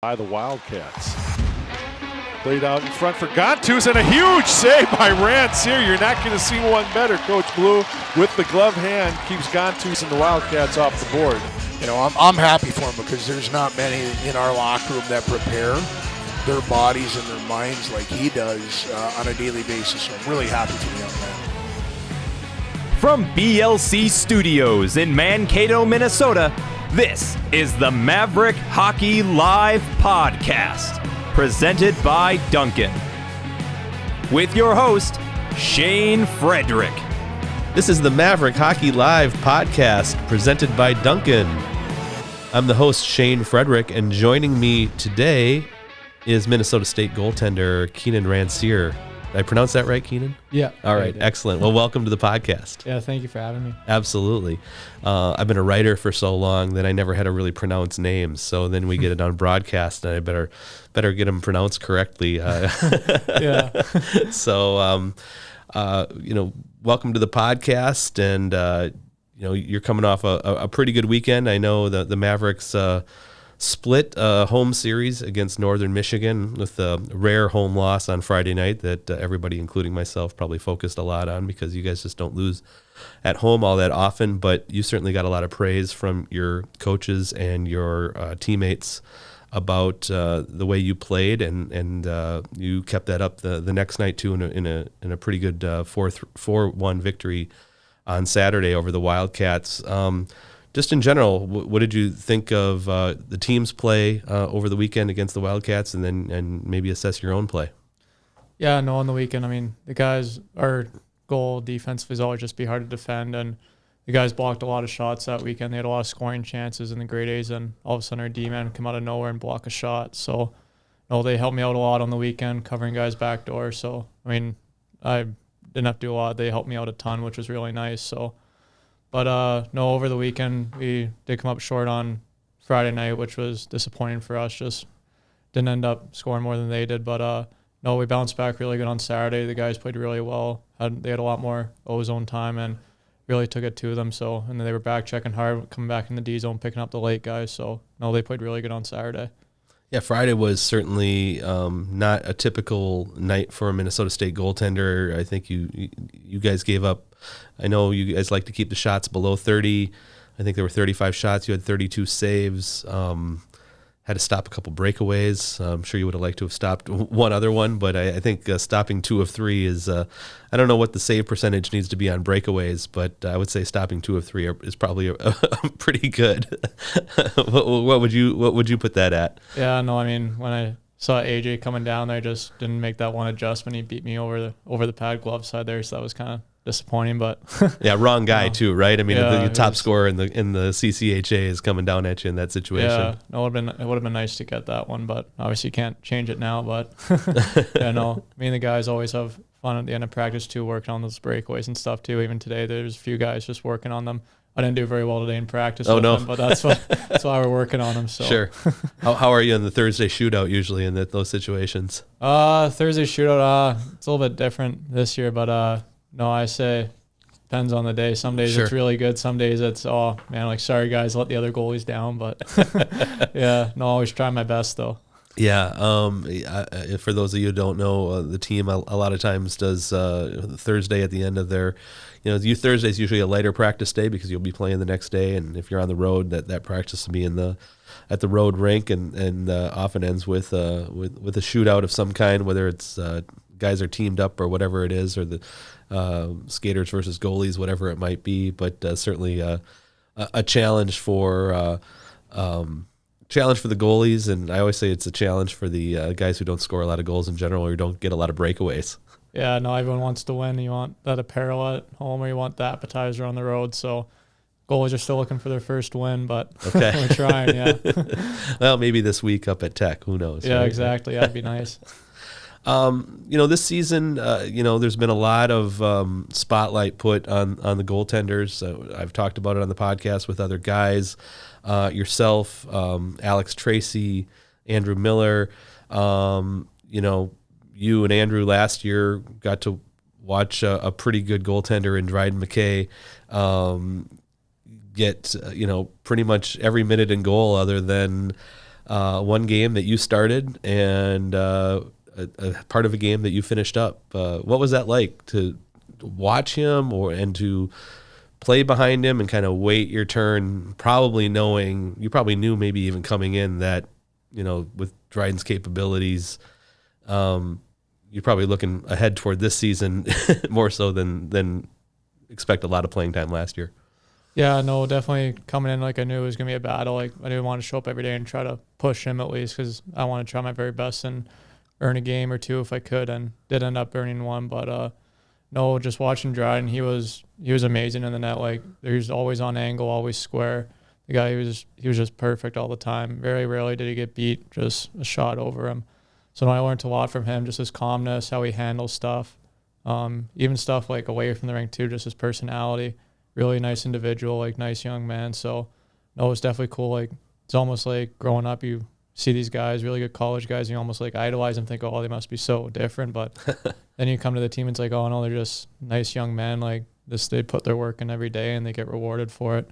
by the Wildcats. Played out in front for Gontus, and a huge save by Rancier. You're not going to see one better. Coach Blue, with the glove hand, keeps Gontus and the Wildcats off the board. You know, I'm happy for him because there's not many in our locker room that prepare their bodies and their minds like he does on a daily basis. So I'm really happy for the young man. From BLC Studios in Mankato, Minnesota, this is the Maverick Hockey Live Podcast, presented by Dunkin. With your host, Shane Frederick. This is the Maverick Hockey Live Podcast, presented by Dunkin. I'm the host, Shane Frederick, and joining me today is Minnesota State goaltender Keenan Rancier. Did I pronounce that right, Keenan? Yeah. All right, excellent. Well, welcome to the podcast. Yeah, thank you for having me. Absolutely. I've been a writer for so long that I never had to really pronounce names. So then we get it on broadcast, and I better get them pronounced correctly. Yeah. So, welcome to the podcast, and you're coming off a pretty good weekend. I know that the Mavericks split a home series against Northern Michigan with a rare home loss on Friday night that everybody, including myself, probably focused a lot on because you guys just don't lose at home all that often. But you certainly got a lot of praise from your coaches and your teammates about the way you played, and you kept that up the next night too in a pretty good 4-1 victory on Saturday over the Wildcats. Just in general, what did you think of the team's play over the weekend against the Wildcats, and maybe assess your own play? Yeah, no, on the weekend, I mean, the guys, our goal defense was always just be hard to defend, and the guys blocked a lot of shots that weekend. They had a lot of scoring chances in the grade A's, and all of a sudden our D-man come out of nowhere and block a shot. So, no, they helped me out a lot on the weekend, covering guys' back door. So, I mean, I didn't have to do a lot. They helped me out a ton, which was really nice. So, but no, over the weekend, we did come up short on Friday night, which was disappointing for us. Just didn't end up scoring more than they did. But no, we bounced back really good on Saturday. The guys played really well. They had a lot more O-zone time and really took it to them. So, and then they were back checking hard, coming back in the D-zone, picking up the late guys. So, no, they played really good on Saturday. Yeah, Friday was certainly not a typical night for a Minnesota State goaltender. I think you guys gave up. I know you guys like to keep the shots below 30. I think there were 35 shots. You had 32 saves. Had to stop a couple breakaways. I'm sure you would have liked to have stopped one other one, but I think stopping 2 of 3 is, I don't know what the save percentage needs to be on breakaways, but I would say stopping 2 of 3 is probably pretty good. What would you put that at? Yeah, no, I mean, when I saw AJ coming down there, I just didn't make that one adjustment. He beat me over the pad glove side there, so that was kind of disappointing, but yeah, wrong guy too, right? I mean, yeah, the top scorer in the CCHA is coming down at you in that situation. Yeah, no, it would have been nice to get that one, but obviously you can't change it now. But yeah, no, me and the guys always have fun at the end of practice too, working on those breakaways and stuff too. Even today, there's a few guys just working on them. I didn't do very well today in practice. Oh no, them, but that's why we're working on them. So sure. How are you in the Thursday shootout usually in those situations? Thursday shootout, it's a little bit different this year, but no, I say. Depends on the day. Some days sure. It's really good. Some days it's, oh, man, like, sorry, guys, let the other goalies down. But, yeah, no, always try my best, though. Yeah. For those of you who don't know, the team a lot of times does Thursday at the end of their, Thursday is usually a lighter practice day because you'll be playing the next day. And if you're on the road, that practice will be at the road rink and often ends with a shootout of some kind, whether it's guys are teamed up or whatever it is, or the skaters versus goalies, whatever it might be, but certainly a challenge for the goalies, and I always say it's a challenge for the guys who don't score a lot of goals in general or don't get a lot of breakaways. Yeah, no, everyone wants to win. You want that apparel at home or you want the appetizer on the road, so goalies are still looking for their first win, but okay. We're trying, yeah. Well, maybe this week up at Tech, who knows? Yeah, right? Exactly. That'd be nice. This season, there's been a lot of spotlight put on the goaltenders. I've talked about it on the podcast with other guys, yourself, Alex Tracy, Andrew Miller. You and Andrew last year got to watch a pretty good goaltender in Dryden McKay get pretty much every minute in goal other than one game that you started and a part of a game that you finished up. What was that like to watch him and to play behind him and kind of wait your turn, probably knowing, you probably knew maybe even coming in that, with Dryden's capabilities, you're probably looking ahead toward this season more so than expect a lot of playing time last year. Yeah, no, definitely coming in like I knew it was going to be a battle. Like I didn't want to show up every day and try to push him at least because I want to try my very best and earn a game or two if I could, and did end up earning one. But no, just watching Dryden, he was amazing in the net. Like he was always on angle, always square. The guy, he was just perfect all the time. Very rarely did he get beat, just a shot over him. So I learned a lot from him, just his calmness, how he handles stuff, even stuff like away from the rink too, just his personality. Really nice individual, like nice young man. So no, it's definitely cool. Like it's almost like growing up, you see these guys, really good college guys, and you almost like idolize them, think, oh, they must be so different. But then you come to the team and it's like, oh no, they're just nice young men. Like this, they put their work in every day and they get rewarded for it.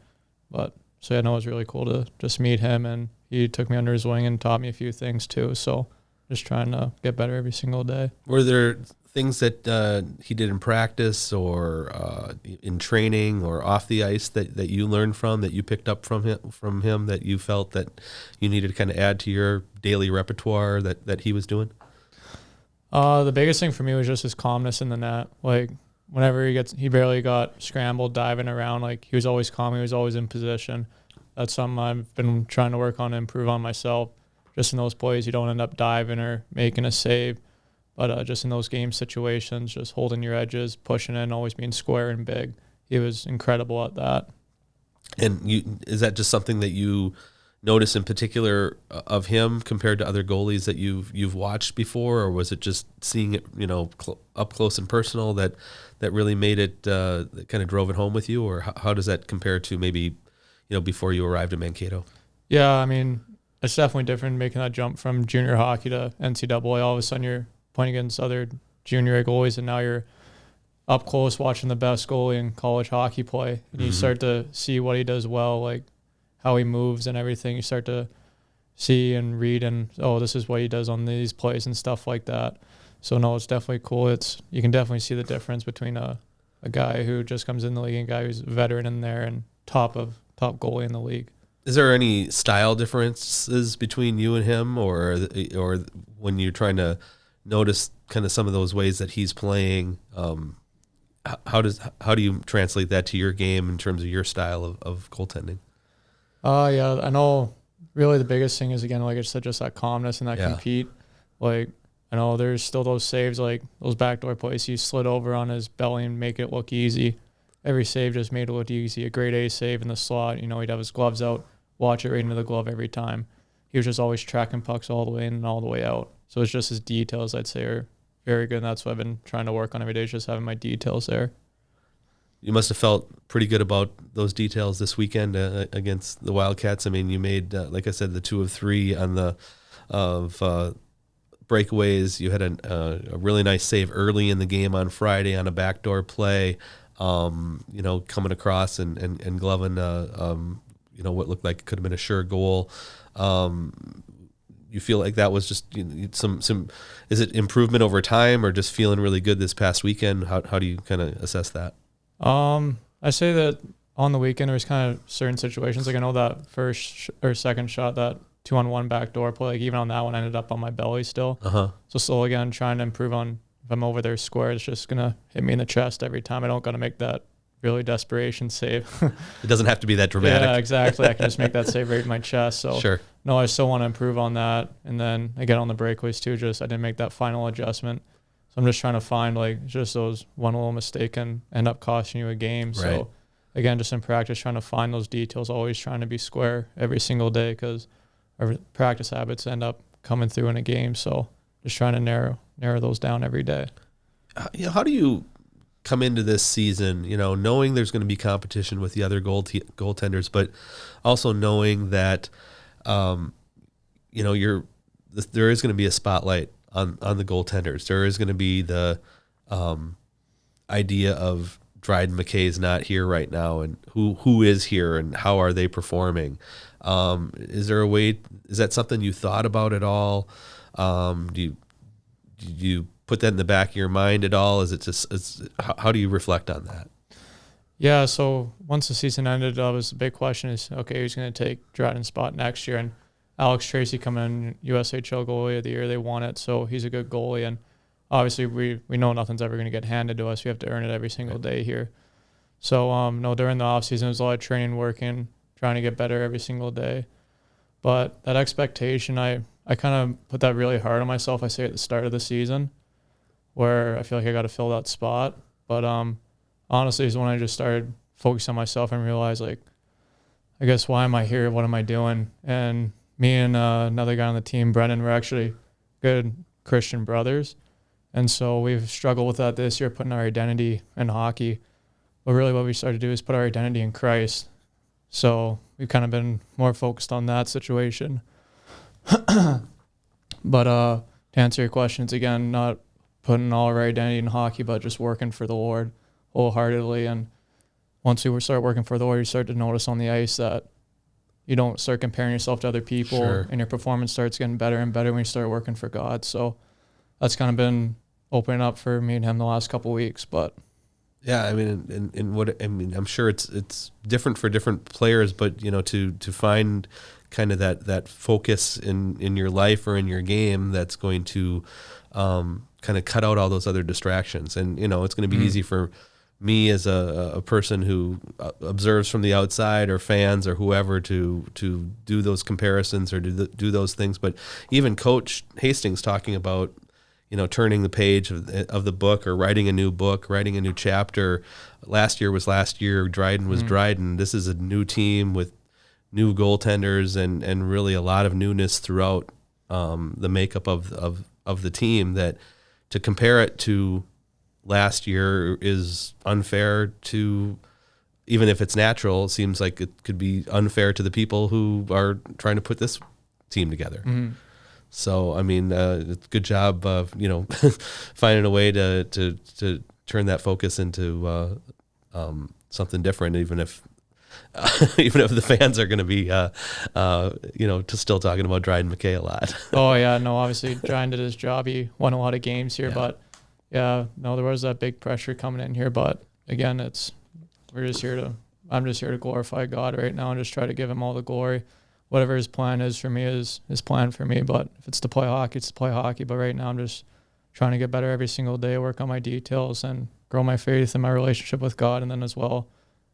But so yeah, no, it was really cool to just meet him, and he took me under his wing and taught me a few things too. So just trying to get better every single day. Were there things that he did in practice or in training or off the ice that you learned from, that you picked up from him that you felt that you needed to kind of add to your daily repertoire that he was doing? The biggest thing for me was just his calmness in the net. Like whenever he barely got scrambled, diving around, like he was always calm. He was always in position. That's something I've been trying to work on and improve on myself. Just in those plays, you don't end up diving or making a save. But just in those game situations, just holding your edges, pushing in, always being square and big. He was incredible at that. And is that just something that you notice in particular of him compared to other goalies that you've watched before, or was it just seeing it, up close and personal that really made it, that kind of drove it home with you, or how does that compare to maybe, before you arrived in Mankato? Yeah, I mean, it's definitely different making that jump from junior hockey to NCAA. All of a sudden, you're playing against other junior goalies, and now you're up close watching the best goalie in college hockey play, and you start to see what he does well, like how he moves and everything. You start to see and read, and this is what he does on these plays and stuff like that. So no, it's definitely cool. You can definitely see the difference between a guy who just comes in the league and a guy who's a veteran in there and top goalie in the league. Is there any style differences between you and him, or when you're trying to notice kind of some of those ways that he's playing, how do you translate that to your game in terms of your style of goaltending? Yeah, I know really the biggest thing is, again, like I said, just that calmness and that compete. Like I know there's still those saves, like those backdoor plays he slid over on his belly and make it look easy. Every save just made it look easy. A grade A save in the slot, he'd have his gloves out, watch it right into the glove every time. He was just always tracking pucks all the way in and all the way out. So it's just his details, I'd say, are very good. And that's what I've been trying to work on every day, just having my details there. You must have felt pretty good about those details this weekend against the Wildcats. I mean, you made, like I said, the 2 of 3 on the breakaways. You had a really nice save early in the game on Friday on a backdoor play, coming across and gloving, what looked like it could have been a sure goal. You feel like that was just some is it improvement over time, or just feeling really good this past weekend? How do you kind of assess that? I say that on the weekend there was kind of certain situations, like I know that first or second shot, that 2-on-1 backdoor play, like even on that one I ended up on my belly still. So still again trying to improve on, if I'm over there square, it's just gonna hit me in the chest every time. I don't gotta make that really desperation save. It doesn't have to be that dramatic. Yeah, exactly. I can just make that save right in my chest. So sure. No, I still want to improve on that. And then again on the breakaways too, just I didn't make that final adjustment. So I'm just trying to find like just those one little mistake can end up costing you a game. Right. So again, just in practice, trying to find those details, always trying to be square every single day, because our practice habits end up coming through in a game. So just trying to narrow those down every day. How do you come into this season, knowing there's going to be competition with the other goaltenders, but also knowing that, there is going to be a spotlight on the goaltenders. There is going to be the idea of Dryden McKay's not here right now, and who is here, and how are they performing? Is there a way? Is that something you thought about at all? Do you put that in the back of your mind at all? Is it just how do you reflect on that? Yeah, so once the season ended, was the big question is, okay, who's going to take Dryden's spot next year? And Alex Tracy coming in, USHL goalie of the year, they won it, so he's a good goalie. And obviously we know nothing's ever going to get handed to us. We have to earn it every single day here. So, no, during the offseason, there was a lot of training, working, trying to get better every single day. But that expectation, I kind of put that really hard on myself, I say, at the start of the season, where I feel like I got to fill that spot. But honestly, is when I just started focusing on myself and realized, like, I guess, why am I here? What am I doing? And me and another guy on the team, Brendan, we're actually good Christian brothers. And so we've struggled with that this year, putting our identity in hockey. But really what we started to do is put our identity in Christ. So we've kind of been more focused on that situation. But to answer your questions, again, not putting all our identity in hockey, but just working for the Lord wholeheartedly. And once we start working for the Lord, you start to notice on the ice that you don't start comparing yourself to other people, Sure. and your performance starts getting better and better when you start working for God. So that's kind of been opening up for me and him the last couple of weeks. But yeah, I mean, I'm sure it's different for different players, but to find kind of that focus in your life or in your game that's going to kind of cut out all those other distractions. And it's going to be easy for me as a person who observes from the outside, or fans, or whoever, to do those comparisons or do those things. But even Coach Hastings talking about turning the page of the book, or writing a new book, writing a new chapter. Last year was last year. Dryden was Dryden. This is a new team with new goaltenders and really a lot of newness throughout the makeup of the team. That to compare it to last year is unfair to, even if it's natural, it seems like it could be unfair to the people who are trying to put this team together. Mm-hmm. So, I mean, good job of, finding a way to turn that focus into something different, even if the fans are going to be, still talking about Dryden McKay a lot. Oh, yeah, no, obviously Dryden did his job. He won a lot of games here, but yeah, no, there was that big pressure coming in here. But again, I'm just here to glorify God right now and just try to give him all the glory. Whatever his plan is for me is his plan for me. But if it's to play hockey, it's to play hockey. But right now I'm just trying to get better every single day, work on my details, and grow my faith and my relationship with God. And then as well,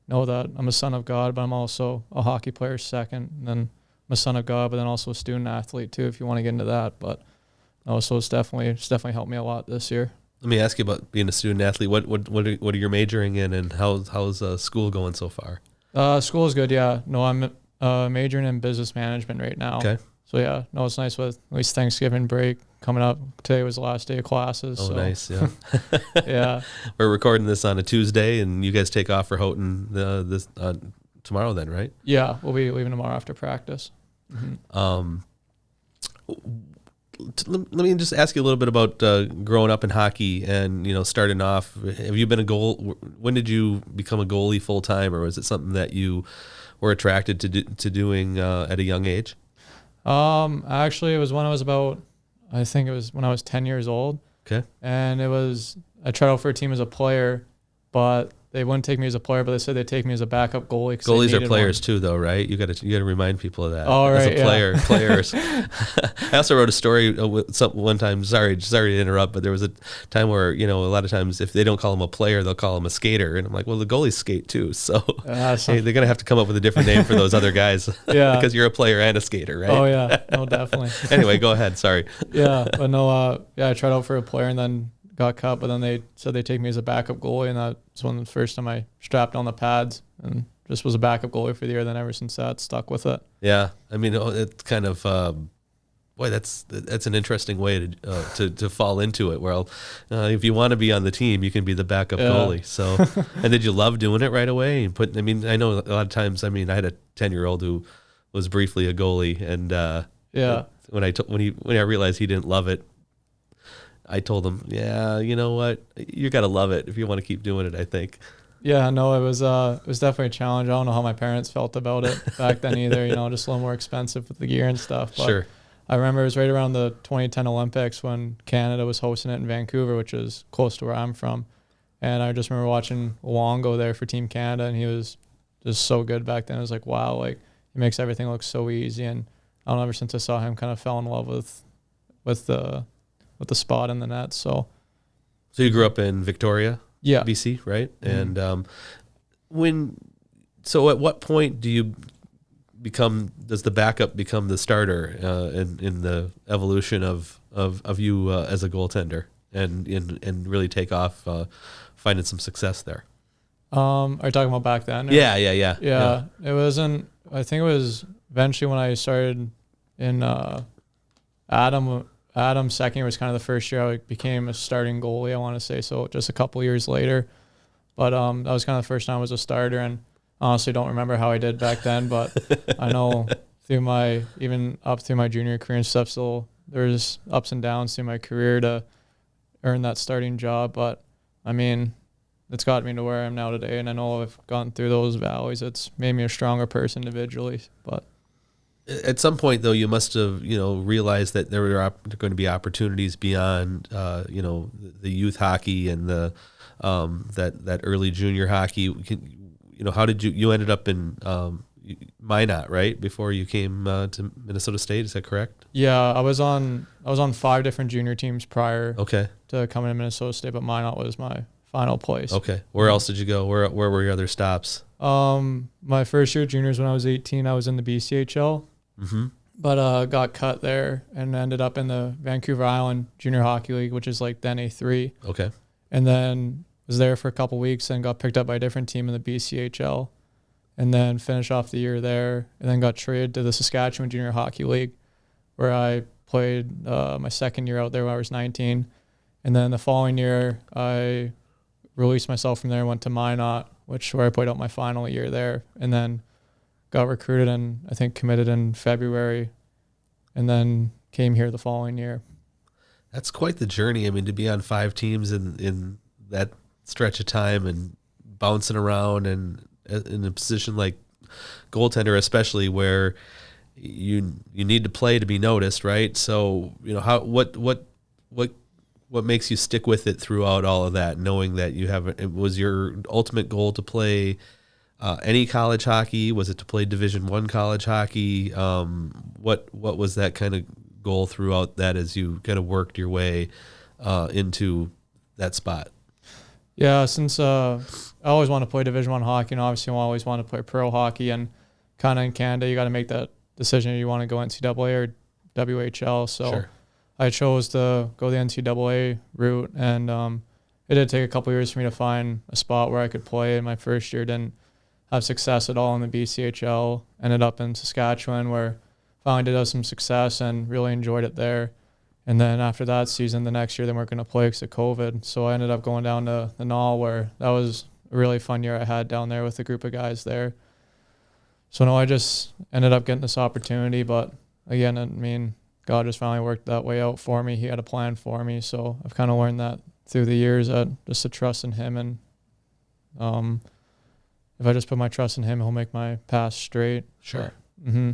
know that I'm a son of God, but I'm also a hockey player second. And then I'm a son of God, but then also a student athlete too, if you want to get into that. But also it's definitely helped me a lot this year. Let me ask you about being a student athlete. What are you majoring in, and how's school going so far? School is good, yeah. No, I'm majoring in business management right now. Okay. So yeah, no, it's nice with at least Thanksgiving break coming up. Today was the last day of classes. Oh, so. Nice, yeah. Yeah. We're recording this on a Tuesday, and you guys take off for Houghton this tomorrow then, right? Yeah, we'll be leaving tomorrow after practice. Mm-hmm. Let me just ask you a little bit about growing up in hockey and starting off. Have you been when did you become a goalie full time, or was it something that you were attracted to doing at a young age? Actually, it was when I was when I was 10 years old. Okay. And I tried out for a team as a player, but they wouldn't take me as a player, but they said they'd take me as a backup goalie. Goalies are players too, though, right? You got to remind people of that. Oh, right, as a player, players. I also wrote a story one time. Sorry to interrupt, but there was a time where a lot of times if they don't call him a player, they'll call him a skater, and I'm like, well, the goalies skate too, so hey, they're gonna have to come up with a different name for those other guys. Yeah, because you're a player and a skater, right? Oh yeah, no, definitely. Anyway, go ahead. Sorry. Yeah, but no, I tried out for a player and then got cut, but then they said they'd take me as a backup goalie, and that's when the first time I strapped on the pads and just was a backup goalie for the year. Then ever since that, stuck with it. Yeah, I mean, it's kind of that's an interesting way to fall into it. Well, if you want to be on the team, you can be the backup goalie. So, and did you love doing it right away? I know a lot of times. I had a 10-year-old who was briefly a goalie, and when I realized he didn't love it, I told him, yeah, you know what? You got to love it if you want to keep doing it, I think. Yeah, no, it was definitely a challenge. I don't know how my parents felt about it back then either. Just a little more expensive with the gear and stuff. But Sure. I remember it was right around the 2010 Olympics when Canada was hosting it in Vancouver, which is close to where I'm from. And I just remember watching Wong go there for Team Canada, and he was just so good back then. I was like, wow, like he makes everything look so easy. And I don't know, ever since I saw him, kind of fell in love with the spot in the net. So you grew up in Victoria, yeah, BC, right? Mm-hmm. And at what point does the backup become the starter in the evolution of you as a goaltender and really take off, finding some success there? Are you talking about back then? Or? Yeah. It wasn't. I think it was eventually when I started in Adam's second year was kind of the first year I became a starting goalie, I want to say. So just a couple years later. But that was kind of the first time I was a starter, and honestly don't remember how I did back then. But I know even up through my junior career and stuff, so there's ups and downs through my career to earn that starting job. But I mean, it's got me to where I am now today, and I know I've gone through those valleys. It's made me a stronger person individually. But at some point, though, you must have realized that there were going to be opportunities beyond the youth hockey and the that early junior hockey. How did you ended up in Minot, right, before you came to Minnesota State? Is that correct? Yeah, I was on 5 different junior teams prior Okay. to coming to Minnesota State, but Minot was my final place. Okay. Where else did you go? Where were your other stops? My first year juniors when I was 18, I was in the BCHL, but got cut there and ended up in the Vancouver Island Junior Hockey League, which is like then A3. Okay. And then was there for a couple weeks and got picked up by a different team in the BCHL, and then finished off the year there, and then got traded to the Saskatchewan Junior Hockey League, where I played my second year out there when I was 19. And then the following year, I released myself from there and went to Minot, where I played out my final year there, and then got recruited and I think committed in February, and then came here the following year. That's quite the journey. I mean, to be on 5 teams in that stretch of time and bouncing around and in a position like goaltender, especially where you need to play to be noticed, right? So, what makes you stick with it throughout all of that, knowing that it was your ultimate goal to play any college hockey? Was it to play Division I college hockey? What was that kind of goal throughout that as you kind of worked your way into that spot? Yeah, since I always want to play Division I hockey, and obviously I always want to play pro hockey, and kind of in Canada, you got to make that decision if you want to go NCAA or WHL. So Sure. I chose to go the NCAA route, and it did take a couple years for me to find a spot where I could play. In my first year, didn't have success at all in the BCHL. Ended up in Saskatchewan, where finally did have some success and really enjoyed it there. And then after that season, the next year, they weren't going to play because of COVID. So I ended up going down to the Null, where that was a really fun year I had down there with a group of guys there. So no, I just ended up getting this opportunity. But again, I mean, God just finally worked that way out for me. He had a plan for me. So I've kind of learned that through the years, just to trust in him. And if I just put my trust in him, he'll make my path straight. Sure. Mm-hmm.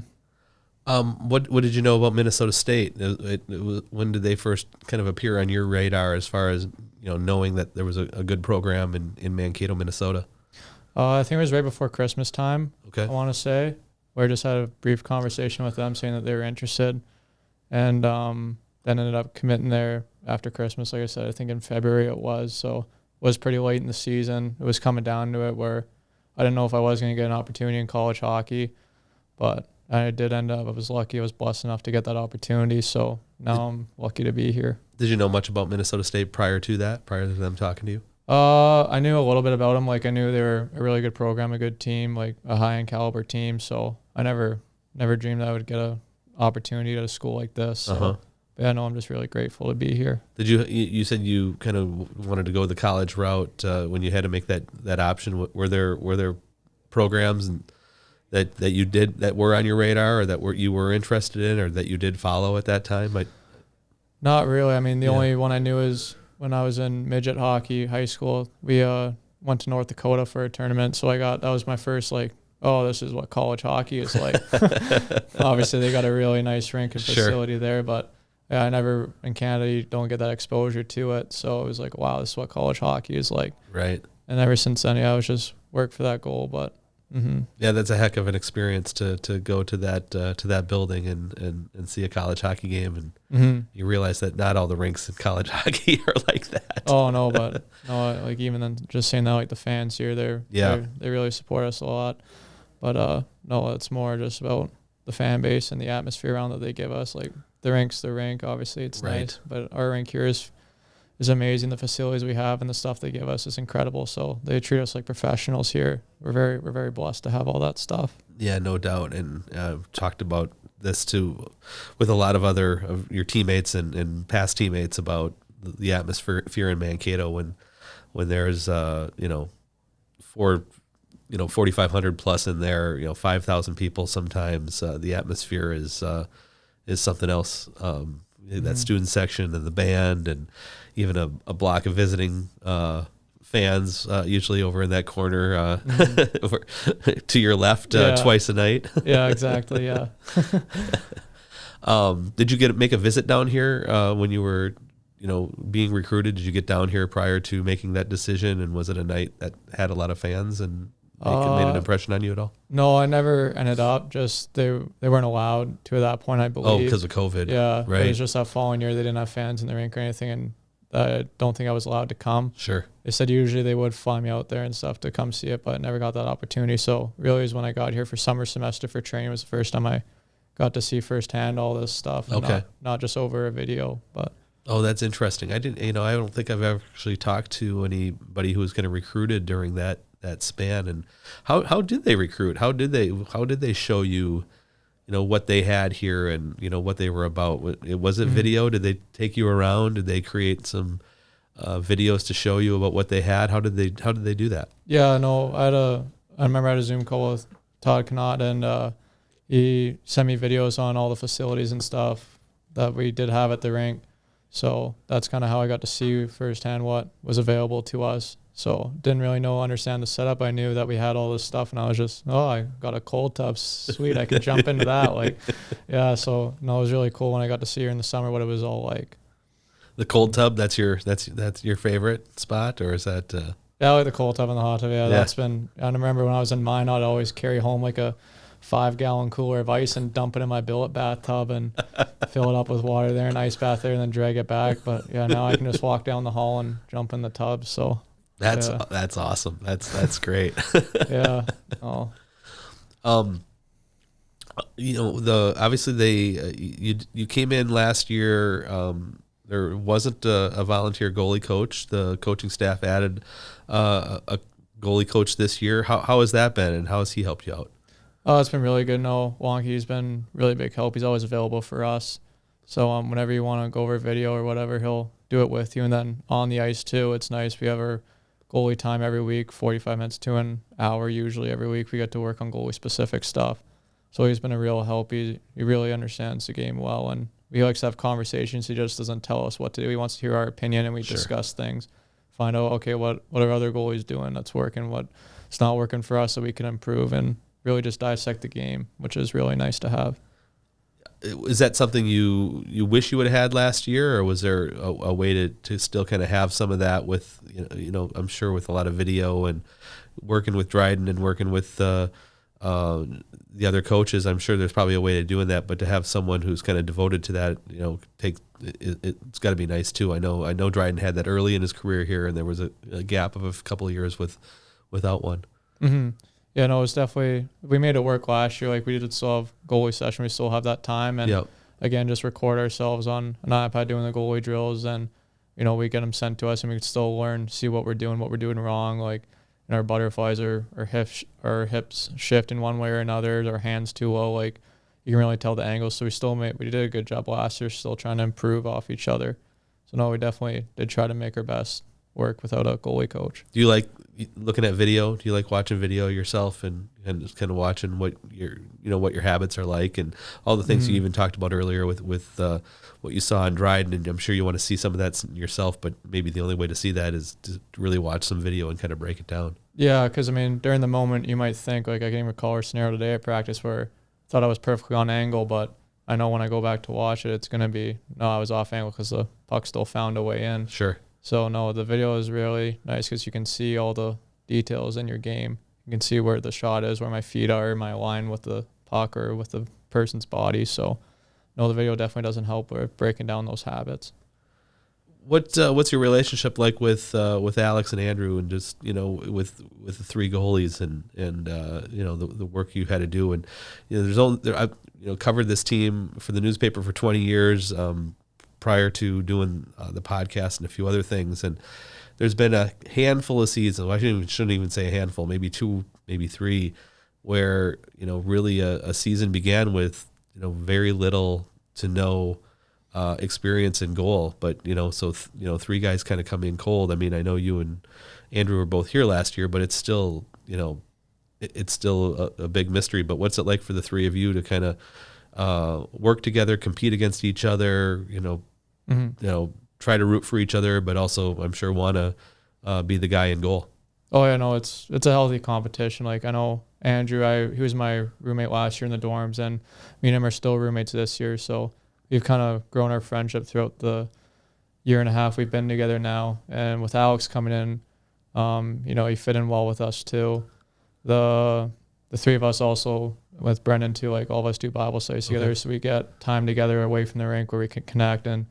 What did you know about Minnesota State? When did they first kind of appear on your radar as far as knowing that there was a good program in Mankato, Minnesota? I think it was right before Christmas time. Okay. I want to say, where I just had a brief conversation with them saying that they were interested, and then ended up committing there after Christmas. Like I said, I think in February it was. So it was pretty late in the season. It was coming down to it where I didn't know if I was going to get an opportunity in college hockey, but I did end up. I was lucky. I was blessed enough to get that opportunity. So now I'm lucky to be here. Did you know much about Minnesota State prior to them talking to you? I knew a little bit about them. Like, I knew they were a really good program, a good team, like a high-end caliber team. So I never dreamed I would get an opportunity at a school like this. So yeah, no, I'm just really grateful to be here. Did you said you kind of wanted to go the college route when you had to make that option? Were there programs that you did that were on your radar, or that you were interested in, or that you did follow at that time? Not really. I mean, the only one I knew is when I was in midget hockey, high school, we went to North Dakota for a tournament. So that was my first like, oh, this is what college hockey is like. Obviously, they got a really nice rink and facility there, but yeah, I never in Canada you don't get that exposure to it. So it was like, wow, this is what college hockey is like. Right. And ever since then, yeah, I was just work for that goal. But yeah, that's a heck of an experience to go to that building and see a college hockey game, and you realize that not all the rinks in college hockey are like that. Oh no, but no, like even then, just saying that, like the fans here, they really support us a lot. But no, it's more just about the fan base and the atmosphere around that they give us. Like the rink's the rink, obviously it's nice, but our rink here is amazing. The facilities we have and the stuff they give us is incredible. So they treat us like professionals here. We're very blessed to have all that stuff. Yeah, no doubt. And I've talked about this too with a lot of other of your teammates and past teammates about the atmosphere in Mankato when there's 4,500 plus in there, 5,000 people sometimes. The atmosphere is something else. That student section and the band and even a block of visiting fans, usually over in that corner over to your left twice a night. Yeah, exactly. Yeah. Did you make a visit down here when you were, being recruited? Did you get down here prior to making that decision? And was it a night that had a lot of fans and made an impression on you at all? No, I never ended up. Just they weren't allowed to at that point, I believe. Oh, because of COVID. Yeah, right. It was just that following year they didn't have fans in the rink or anything, and I don't think I was allowed to come. Sure. They said usually they would fly me out there and stuff to come see it, but I never got that opportunity. So really, it was when I got here for summer semester for training was the first time I got to see firsthand all this stuff. Okay. Not just over a video, but. Oh, that's interesting. I don't think I've actually talked to anybody who was kind of recruited during that span. And how did they recruit? How did they show you, what they had here and, what they were about? Was it video? Did they take you around? Did they create some videos to show you about what they had? How did they do that? Yeah, no, I remember I had a Zoom call with Todd Connaught, and he sent me videos on all the facilities and stuff that we did have at the rink. So that's kind of how I got to see firsthand what was available to us. So didn't really understand the setup. I knew that we had all this stuff, and I was just, I got a cold tub, sweet, I could jump into that. Like, yeah. So no, it was really cool when I got to see her in the summer what it was all like. The cold tub, that's your favorite spot, or is that? Yeah, I like the cold tub and the hot tub. Yeah, that's been. I remember when I was in mine, I'd always carry home like a 5-gallon cooler of ice and dump it in my billet bathtub and fill it up with water there, and ice bath there, and then drag it back. But yeah, now I can just walk down the hall and jump in the tub. So that's awesome. That's great. Yeah. Oh. Obviously you came in last year. There wasn't a volunteer goalie coach. The coaching staff added a goalie coach this year. How has that been, and how has he helped you out? Oh, it's been really good. No, Wonky's been really big help. He's always available for us. So whenever you want to go over video or whatever, he'll do it with you. And then on the ice too, it's nice. We have our goalie time every week, 45 minutes to an hour usually every week. We get to work on goalie specific stuff. So he's been a real help. He really understands the game well, and we likes to have conversations. He just doesn't tell us what to do. He wants to hear our opinion, and we discuss things, find out, okay, what are other goalies doing that's working, what's not working for us so we can improve, and really just dissect the game, which is really nice to have. Is that something you wish you would have had last year, or was there a way to still kind of have some of that with, I'm sure with a lot of video and working with Dryden and working with the other coaches, I'm sure there's probably a way of doing that, but to have someone who's kind of devoted to that, it's got to be nice too. I know Dryden had that early in his career here, and there was a gap of a couple of years without one. Mm-hmm. Yeah, no, it was definitely, we made it work last year. Like we did still have goalie session. We still have that time. And again, just record ourselves on an iPad doing the goalie drills, and, we get them sent to us, and we can still learn, see what we're doing wrong. Like our butterflies or hips shift in one way or another, our hands too low. Like you can really tell the angles. So we did a good job last year, still trying to improve off each other. So no, we definitely did try to make our best work without a goalie coach. Do you like looking at video? Do you like watching video yourself and just kind of watching what what your habits are like and all the things you even talked about earlier with what you saw in Dryden? And I'm sure you want to see some of that yourself, but maybe the only way to see that is to really watch some video and kind of break it down. Yeah, because, I mean, during the moment, you might think, like, I can recall a scenario today at practice where I thought I was perfectly on angle, but I know when I go back to watch it, it's going to be, no, I was off angle because the puck still found a way in. Sure. So, no, the video is really nice because you can see all the details in your game. You can see where the shot is, where my feet are, my line with the puck or with the person's body. So, no, the video definitely doesn't help with breaking down those habits. What's your relationship like with Alex and Andrew and just with the three goalies and the work you had to do? And I've covered this team for the newspaper for 20 years prior to doing the podcast and a few other things, and there's been a handful of seasons. I shouldn't even say a handful, maybe two, maybe three, where really a season began with very little to no experience in goal, but three guys kind of come in cold. I mean, I know you and Andrew were both here last year, but it's still it's still a big mystery. But what's it like for the three of you to kind of work together, compete against each other, try to root for each other, but also I'm sure want to be the guy in goal? Oh yeah, no, it's a healthy competition. Like, I know Andrew, he was my roommate last year in the dorms, and me and him are still roommates this year, so we've kind of grown our friendship throughout the year and a half we've been together now. And with Alex coming in, he fit in well with us too. The three of us also, with Brendan too, like all of us do Bible studies together, so we get time together away from the rink where we can connect and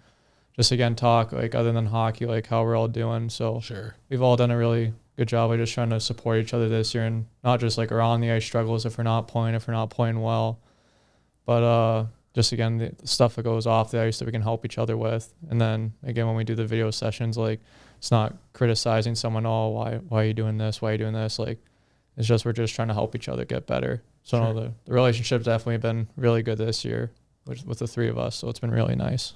just again talk, like, other than hockey, like how we're all doing. So sure, we've all done a really good job of just trying to support each other this year, and not just like around the ice struggles if we're not playing well, but just again the stuff that goes off the ice that we can help each other with. And then again, when we do the video sessions, like, it's not criticizing someone, why are you doing this, like, it's just we're just trying to help each other get better. So sure. No, the relationship's definitely been really good this year with the three of us, so it's been really nice.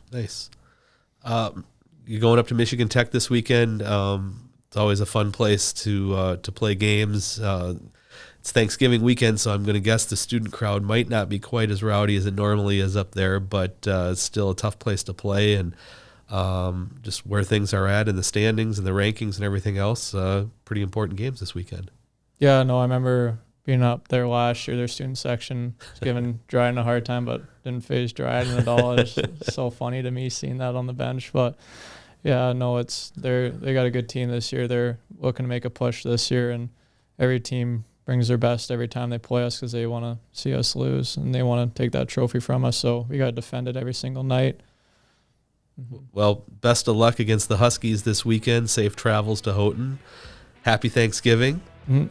You're going up to Michigan Tech this weekend. It's always a fun place to play games. It's Thanksgiving weekend, so I'm going to guess the student crowd might not be quite as rowdy as it normally is up there, but it's still a tough place to play. And just where things are at in the standings and the rankings and everything else, pretty important games this weekend. Yeah, no, I remember being up there last year. Their student section was giving Dryden a hard time, but didn't phase Dryden at all. It's so funny to me seeing that on the bench. But yeah, no, they got a good team this year. They're looking to make a push this year, and every team brings their best every time they play us because they want to see us lose and they want to take that trophy from us. So we got to defend it every single night. Well, best of luck against the Huskies this weekend. Safe travels to Houghton. Happy Thanksgiving.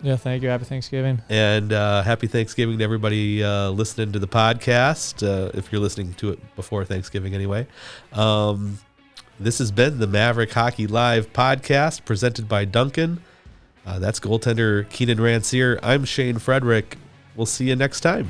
Yeah, thank you. Happy Thanksgiving. And happy Thanksgiving to everybody listening to the podcast, if you're listening to it before Thanksgiving anyway. This has been the Maverick Hockey Live podcast presented by Dunkin. That's goaltender Keenan Rancier. I'm Shane Frederick. We'll see you next time.